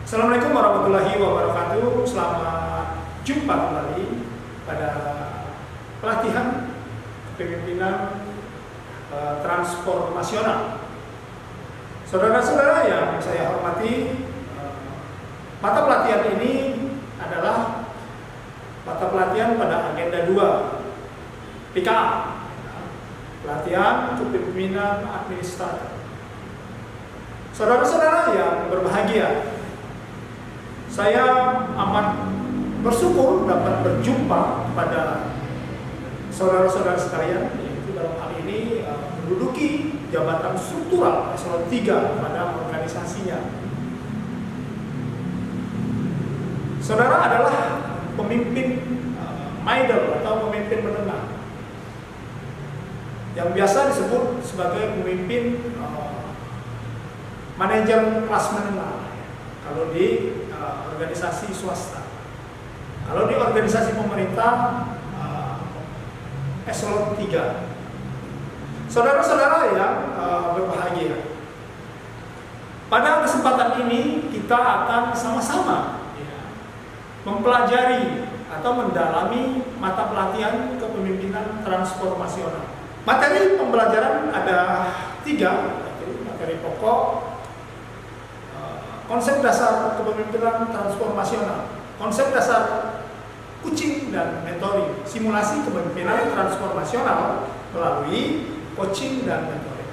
Assalamualaikum warahmatullahi wabarakatuh. Selamat jumpa kembali pada pelatihan kepemimpinan transformasional. Saudara-saudara yang saya hormati, mata pelatihan ini adalah mata pelatihan pada agenda 2 PKA, pelatihan kepemimpinan administrator. Saudara-saudara yang berbahagia, saya amat bersyukur dapat berjumpa pada saudara-saudara sekalian, yaitu dalam hal ini menduduki jabatan struktural eselon 3 pada organisasinya. Saudara adalah pemimpin middle atau pemimpin menengah, yang biasa disebut sebagai pemimpin manajer kelas menengah kalau di organisasi swasta. Kalau di organisasi pemerintah eselon 3. Saudara-saudara yang berbahagia, pada kesempatan ini kita akan sama-sama mempelajari atau mendalami mata pelatihan kepemimpinan transformasional. Materi pembelajaran ada 3, yaitu materi pokok, konsep dasar kepemimpinan transformasional, konsep dasar coaching dan mentoring, simulasi kepemimpinan transformasional melalui coaching dan mentoring.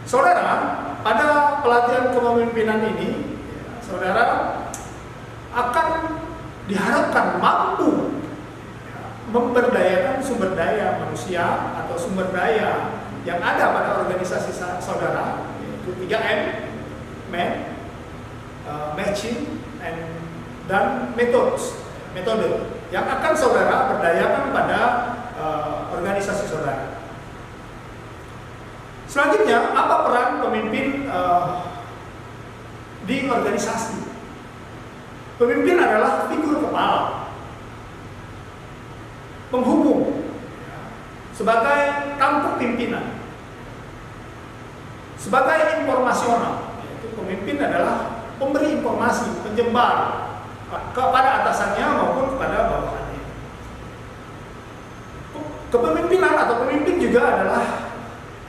Saudara, pada pelatihan kepemimpinan ini, saudara akan diharapkan mampu memberdayakan sumber daya manusia atau sumber daya yang ada pada organisasi saudara, yaitu 3M, matching, dan metode yang akan saudara berdayakan pada organisasi saudara. Selanjutnya, apa peran pemimpin di organisasi? Pemimpin adalah figur kepala, penghubung, sebagai tampuk pimpinan, sebagai informasional. Pemimpin adalah pemberi informasi, penyebar kepada atasannya maupun kepada bawahannya. Kepemimpinan atau pemimpin juga adalah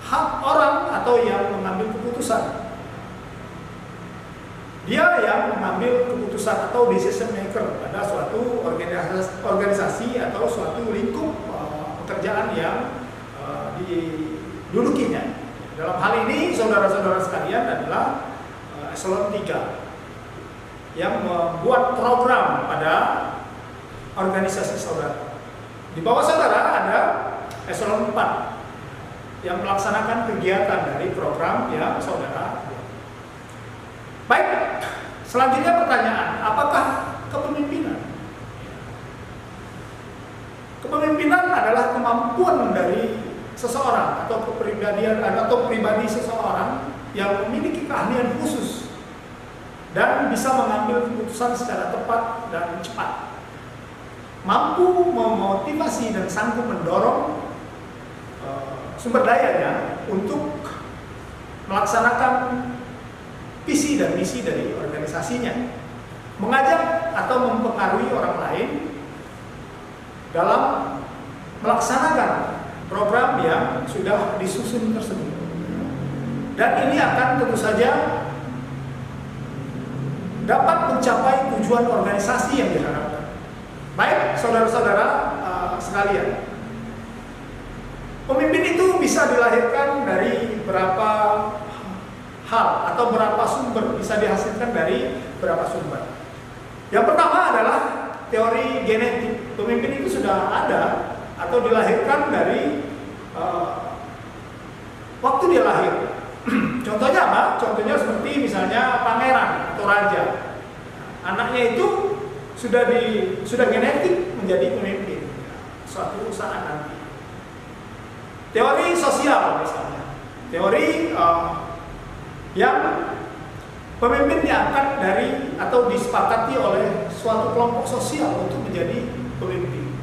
hak orang atau yang mengambil keputusan. Dia yang mengambil keputusan atau decision maker pada suatu organisasi atau suatu lingkup pekerjaan yang didudukinya. Dalam hal ini, saudara-saudara sekalian adalah eselon 3 yang membuat program pada organisasi saudara. Di bawah saudara ada eselon 4 yang melaksanakan kegiatan dari program yang saudara buat. Baik, selanjutnya pertanyaan, apakah kepemimpinan? Kepemimpinan adalah kemampuan dari seseorang atau kepribadian atau pribadi seseorang yang memiliki keahlian khusus dan bisa mengambil keputusan secara tepat dan cepat, mampu memotivasi dan sanggup mendorong sumber dayanya untuk melaksanakan visi dan misi dari organisasinya, mengajak atau mempengaruhi orang lain dalam melaksanakan program yang sudah disusun tersebut. Dan ini akan tentu saja dapat mencapai tujuan organisasi yang diharapkan. Baik, saudara-saudara sekalian, pemimpin itu bisa dilahirkan dari berapa hal atau berapa sumber, bisa dihasilkan dari berapa sumber. Yang pertama adalah teori genetik. Pemimpin itu sudah ada atau dilahirkan dari waktu dia lahir. Contohnya apa? Contohnya seperti misalnya pangeran atau raja. Anaknya itu sudah genetik menjadi pemimpin suatu saat nanti. Teori sosial misalnya. Teori yang pemimpin diangkat dari atau disepakati oleh suatu kelompok sosial untuk menjadi pemimpin.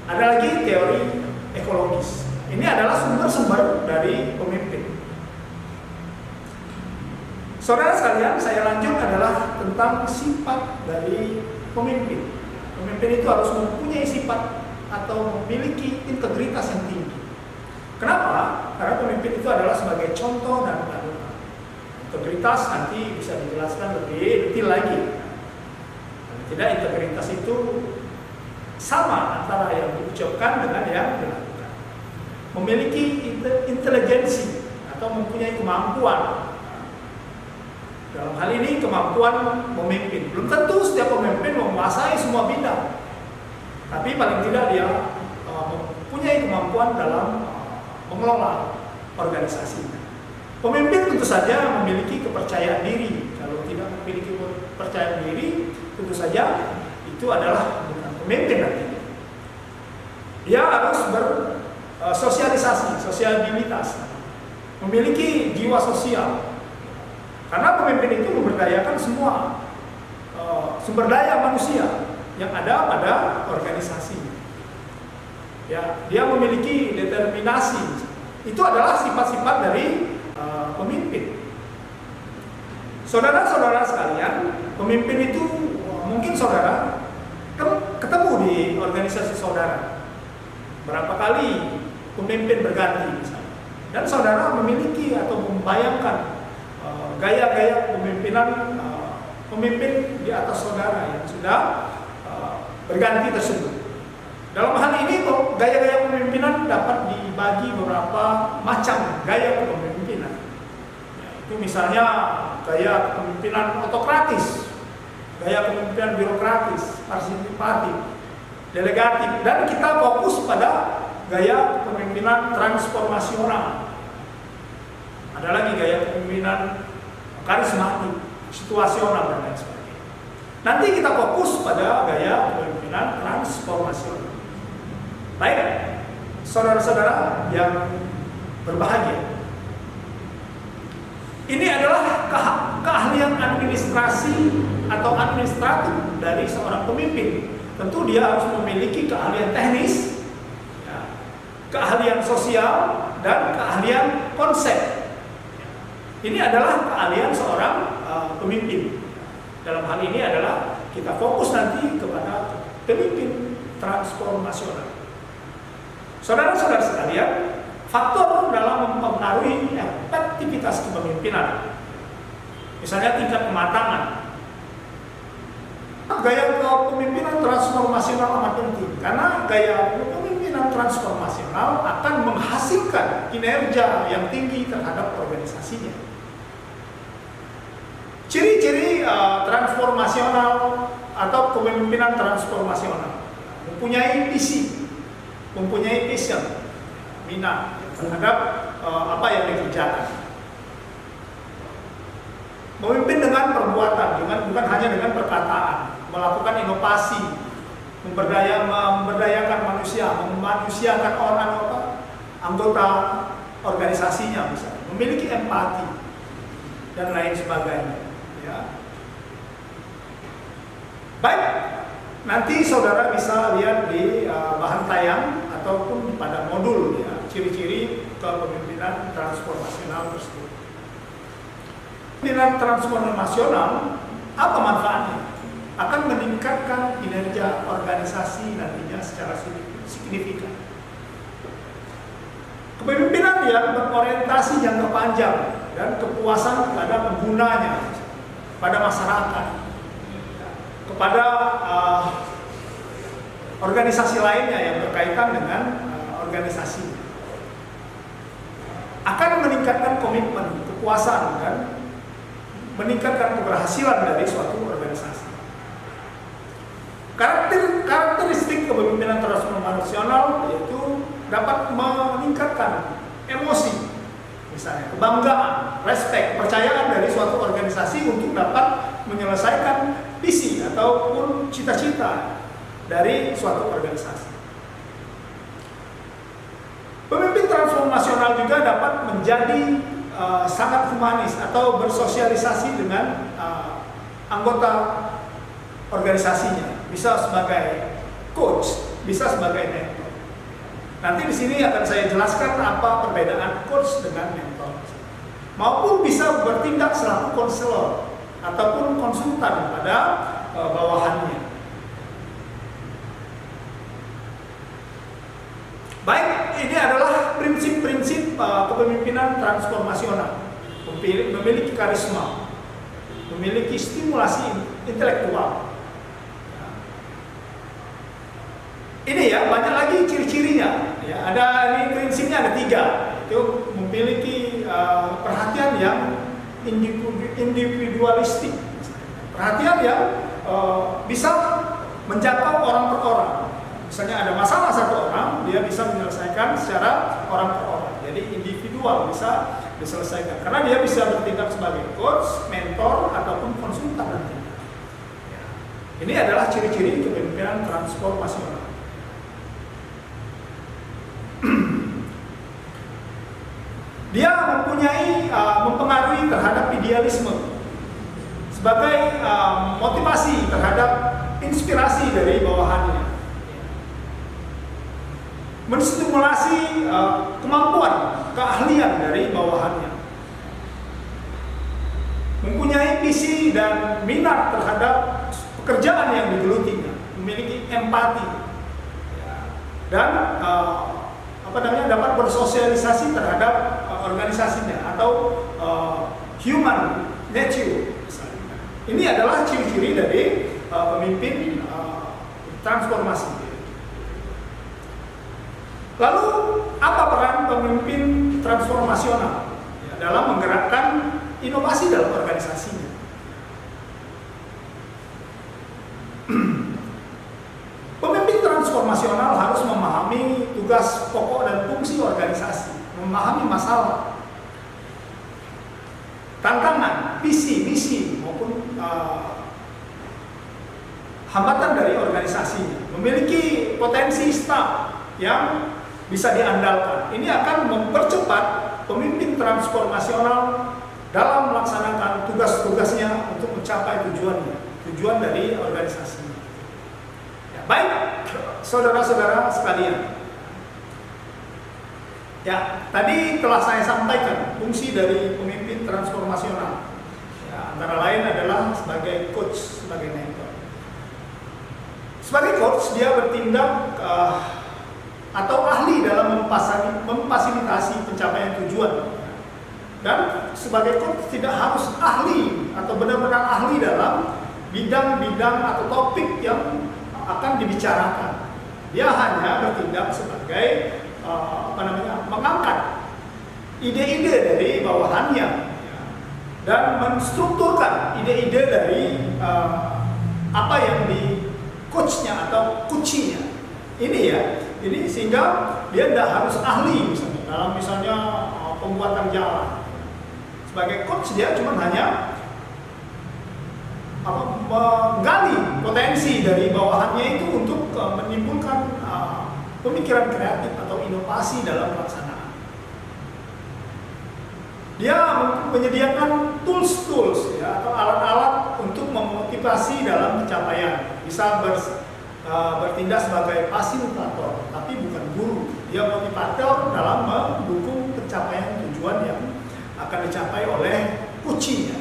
Ada lagi teori ekologis. Ini adalah sumber-sumber dari pemimpin. Saudara sekalian, saya lanjut adalah tentang sifat dari pemimpin. Pemimpin itu harus mempunyai sifat atau memiliki integritas yang tinggi. Kenapa? Karena pemimpin itu adalah sebagai contoh dan panutan. Integritas nanti bisa dijelaskan lebih detail lagi. Tidak, integritas itu sama antara yang diucapkan dengan yang dilakukan. Memiliki intelijensi atau mempunyai kemampuan. Dalam hal ini kemampuan memimpin. Belum tentu setiap pemimpin menguasai semua bidang, tapi paling tidak dia mempunyai kemampuan dalam mengelola organisasi. Pemimpin tentu saja memiliki kepercayaan diri. Kalau tidak memiliki kepercayaan diri, tentu saja itu adalah bukan pemimpin nanti. Dia harus bersosialisasi, sosialitas, memiliki jiwa sosial. Karena pemimpin itu memberdayakan semua sumber daya manusia yang ada pada organisasi. Ya, dia memiliki determinasi. Itu adalah sifat-sifat dari pemimpin. Saudara-saudara sekalian, pemimpin itu mungkin saudara ketemu di organisasi saudara. Berapa kali pemimpin berganti misalnya. Dan saudara memiliki atau membayangkan gaya-gaya kepemimpinan pemimpin di atas saudara yang sudah berganti tersebut. Dalam hal ini gaya-gaya kepemimpinan dapat dibagi beberapa macam gaya kepemimpinan. Itu misalnya gaya kepemimpinan autokratis, gaya kepemimpinan birokratis, partisipatif, delegatif, dan kita fokus pada gaya kepemimpinan transformasional. Ada lagi gaya kepemimpinan karismatik, situasional, dan lain sebagainya. Nanti kita fokus pada gaya kepemimpinan transformasional. Baik, saudara-saudara yang berbahagia, ini adalah keahlian administrasi atau administratif dari seorang pemimpin. Tentu dia harus memiliki keahlian teknis, ya, keahlian sosial, dan keahlian konsep. Ini adalah keahlian seorang pemimpin. Dalam hal ini adalah kita fokus nanti kepada pemimpin transformasional. Saudara-saudara sekalian, faktor dalam mempengaruhi efektivitas kepemimpinan, misalnya tingkat kematangan. Gaya kepemimpinan transformasional amat penting, karena gaya kepemimpinan transformasional akan menghasilkan kinerja yang tinggi terhadap organisasinya. Ciri-ciri transformasional atau kepemimpinan transformasional: mempunyai visi, mempunyai vision, minat terhadap apa yang dikerjakan. Memimpin dengan perbuatan, bukan hanya dengan perkataan, melakukan inovasi, memberdayakan manusia, memanusiakan orang anggota organisasinya, misalnya, memiliki empati dan lain sebagainya. Ya. Baik, nanti saudara bisa lihat di bahan tayang ataupun pada modul, ya, ciri-ciri kepemimpinan transformasional tersebut. Kepemimpinan transformasional, apa manfaatnya? Akan meningkatkan kinerja organisasi nantinya secara signifikan. Kepemimpinan yang berorientasi jangka panjang dan kepuasan kepada penggunanya, pada masyarakat, kepada organisasi lainnya yang berkaitan dengan organisasi, akan meningkatkan komitmen, kepuasan, dan meningkatkan keberhasilan dari suatu organisasi. Karakteristik kepemimpinan transformasional yaitu dapat meningkatkan emosi, misalnya kebanggaan, respect, kepercayaan dari suatu organisasi untuk dapat menyelesaikan visi ataupun cita-cita dari suatu organisasi. Pemimpin transformasional juga dapat menjadi sangat humanis atau bersosialisasi dengan anggota organisasinya, bisa sebagai coach, bisa sebagai mentor. Nanti di sini akan saya jelaskan apa perbedaan coach dengan mentor. maupun bisa bertindak selaku konselor ataupun konsultan pada bawahannya. Baik, ini adalah prinsip-prinsip kepemimpinan transformasional. Memiliki karisma, memiliki stimulasi intelektual. Ini ya, banyak lagi ciri-cirinya. Ya, ada ini prinsipnya ada 3. Itu memiliki perhatian yang individualistik, perhatian yang bisa menjangkau orang per orang. Misalnya ada masalah satu orang, dia bisa menyelesaikan secara orang per orang. Jadi individual bisa diselesaikan karena dia bisa bertindak sebagai coach, mentor ataupun konsultan nanti. Ya. Ini adalah ciri-ciri kepemimpinan transformasional. Dia mempengaruhi terhadap idealisme sebagai motivasi terhadap inspirasi dari bawahannya, menstimulasi kemampuan, keahlian dari bawahannya, mempunyai visi dan minat terhadap pekerjaan yang digelutinya, memiliki empati, dan dapat bersosialisasi terhadap organisasinya atau human nature. Ini adalah ciri-ciri dari pemimpin transformasi. Lalu apa peran pemimpin transformasional dalam menggerakkan inovasi dalam organisasinya? Pemimpin transformasional harus memahami tugas pokok dan fungsi organisasi, memahami masalah, tantangan, visi, misi maupun hambatan dari organisasinya, memiliki potensi staf yang bisa diandalkan. Ini akan mempercepat pemimpin transformasional dalam melaksanakan tugas-tugasnya untuk mencapai tujuan dari organisasinya. Ya, baik, saudara-saudara sekalian. Ya, tadi telah saya sampaikan fungsi dari pemimpin transformasional. Ya, antara lain adalah sebagai coach, sebagai mentor. Sebagai coach, dia bertindak atau ahli dalam memfasilitasi pencapaian tujuan. Dan sebagai coach tidak harus ahli atau benar-benar ahli dalam bidang-bidang atau topik yang akan dibicarakan. Dia hanya bertindak sebagai mengangkat ide-ide dari bawahannya dan menstrukturkan ide-ide dari apa yang di coachnya atau kucinya. Ini ya, ini sehingga dia tidak harus ahli misalnya pembuatan jalan. Sebagai coach dia cuma hanya menggali potensi dari bawahannya itu untuk menimbulkan pemikiran kreatif atau inovasi dalam pelaksanaan. Dia menyediakan tools ya, atau alat-alat untuk memotivasi dalam pencapaian. Bisa bertindak sebagai fasilitator, tapi bukan guru. Dia motivator dalam mendukung pencapaian tujuan yang akan dicapai oleh coachnya.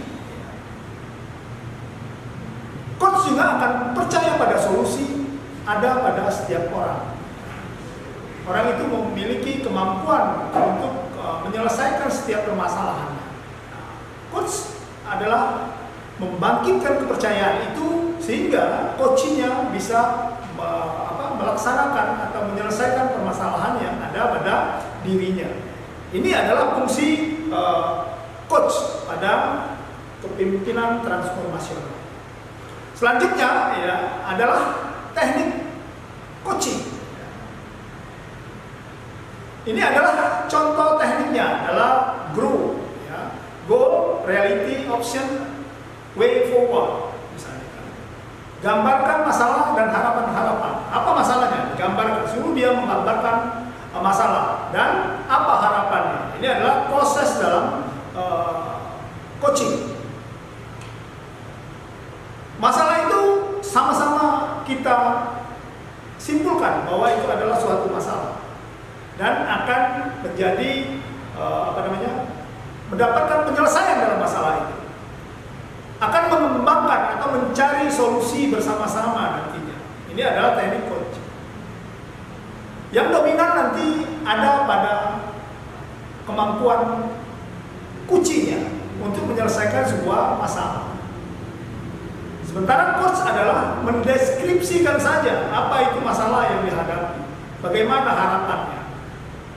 Coach juga akan percaya pada solusi ada pada setiap orang. Orang itu memiliki kemampuan untuk menyelesaikan setiap permasalahan. Coach adalah membangkitkan kepercayaan itu sehingga coachnya bisa melaksanakan atau menyelesaikan permasalahan yang ada pada dirinya. Ini adalah fungsi coach pada kepemimpinan transformasional. Selanjutnya ya adalah teknik coaching. Ini adalah contoh tekniknya adalah GROW, ya. Goal, Reality, Option, Way Forward. Misalnya, gambarkan masalah dan harapan-harapan. Apa masalahnya? Gambarkan. Suruh dia menggambarkan masalah dan apa harapannya. Ini adalah proses dalam coaching. Masalah itu sama-sama kita simpulkan bahwa itu adalah suatu masalah dan akan menjadi mendapatkan atau mencari solusi bersama-sama nantinya. Ini adalah teknik coaching. Yang dominan nanti ada pada kemampuan kuncinya untuk menyelesaikan sebuah masalah. Sementara coach adalah mendeskripsikan saja apa itu masalah yang dihadapi, bagaimana harapannya,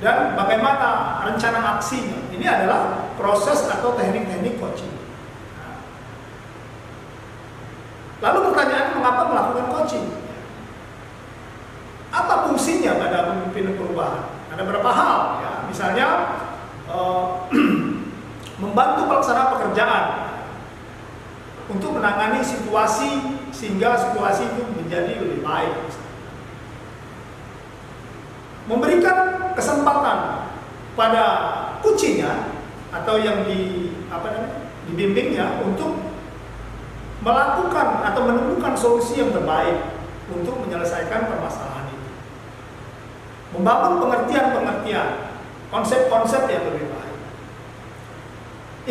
dan bagaimana rencana aksinya. Ini adalah proses atau teknik-teknik coaching. Lalu pertanyaan, mengapa melakukan coaching? Apa fungsinya pada pemimpin perubahan? Ada beberapa hal, ya. Misalnya membantu pelaksana pekerjaan untuk menangani situasi sehingga situasi itu menjadi lebih baik. Memberikan kesempatan pada coachingnya atau yang dibimbingnya untuk melakukan atau menemukan solusi yang terbaik untuk menyelesaikan permasalahan itu. Membangun pengertian-pengertian, konsep-konsep yang lebih baik.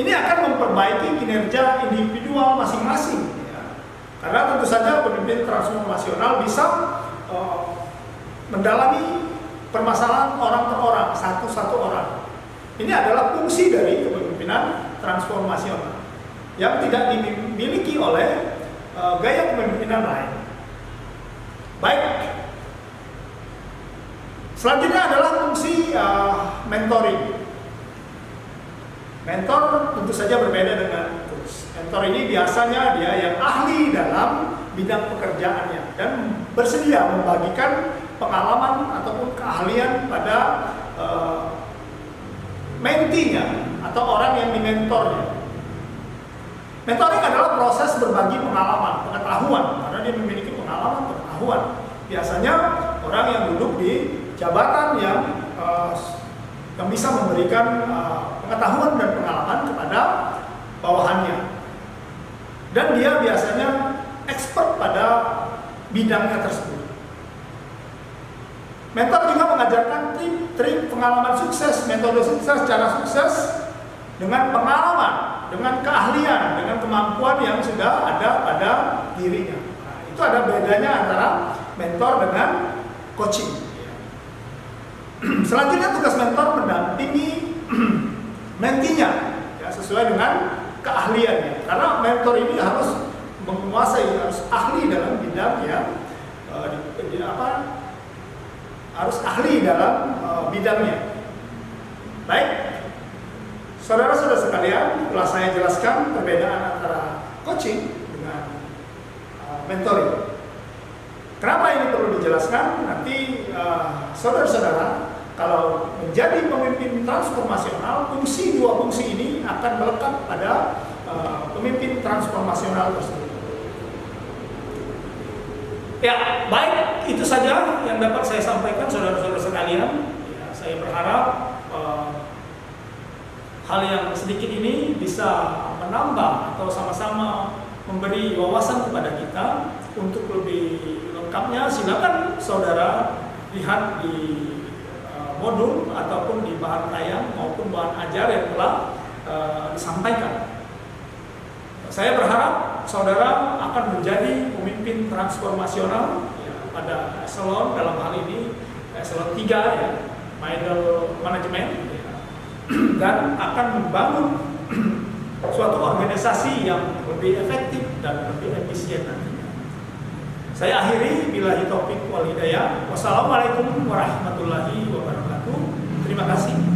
Ini akan memperbaiki kinerja individual masing-masing, ya. Karena tentu saja pemimpin transformasional bisa mendalami permasalahan orang per orang, satu-satu orang. Ini adalah fungsi dari kepemimpinan transformasional yang tidak dimiliki oleh gaya kepemimpinan lain. Baik, selanjutnya adalah fungsi mentoring. Mentor tentu saja berbeda dengan coach. Mentor ini biasanya dia yang ahli dalam bidang pekerjaannya dan bersedia membagikan pengalaman ataupun keahlian pada mentinya atau orang yang dimentornya. Mentoring adalah proses berbagi pengalaman, pengetahuan, karena dia memiliki pengalaman, pengetahuan. Biasanya orang yang duduk di jabatan yang bisa memberikan pengetahuan dan pengalaman kepada bawahannya. Dan dia biasanya expert pada bidangnya tersebut. Mentor juga mengajarkan trik pengalaman sukses, metode sukses, cara sukses dengan pengalaman, dengan keahlian, dengan kemampuan yang sudah ada pada dirinya. Nah, itu ada bedanya antara mentor dengan coaching. Selanjutnya tugas mentor mendampingi mentinya, ya, sesuai dengan keahliannya. Karena mentor ini harus menguasai, harus ahli dalam bidang yang harus ahli dalam bidangnya. Baik, saudara-saudara sekalian, telah saya jelaskan perbedaan antara coaching dengan mentoring. Kenapa ini perlu dijelaskan? Nanti saudara-saudara, kalau menjadi pemimpin transformasional, dua fungsi ini akan melekat pada pemimpin transformasional tersebut. Ya, baik, itu saja yang dapat saya sampaikan saudara-saudara sekalian. Ya, saya berharap hal yang sedikit ini bisa menambah atau sama-sama memberi wawasan kepada kita. Untuk lebih lengkapnya silakan saudara lihat di modul ataupun di bahan tayang maupun bahan ajar yang telah disampaikan. Saya berharap saudara akan menjadi pemimpin transformasional ya, pada eselon, dalam hal ini eselon 3 ya, middle management ya, dan akan membangun suatu organisasi yang lebih efektif dan lebih efisien nantinya. Saya akhiri, billahi taufik wal hidayah. Wassalamualaikum warahmatullahi wabarakatuh. Terima kasih.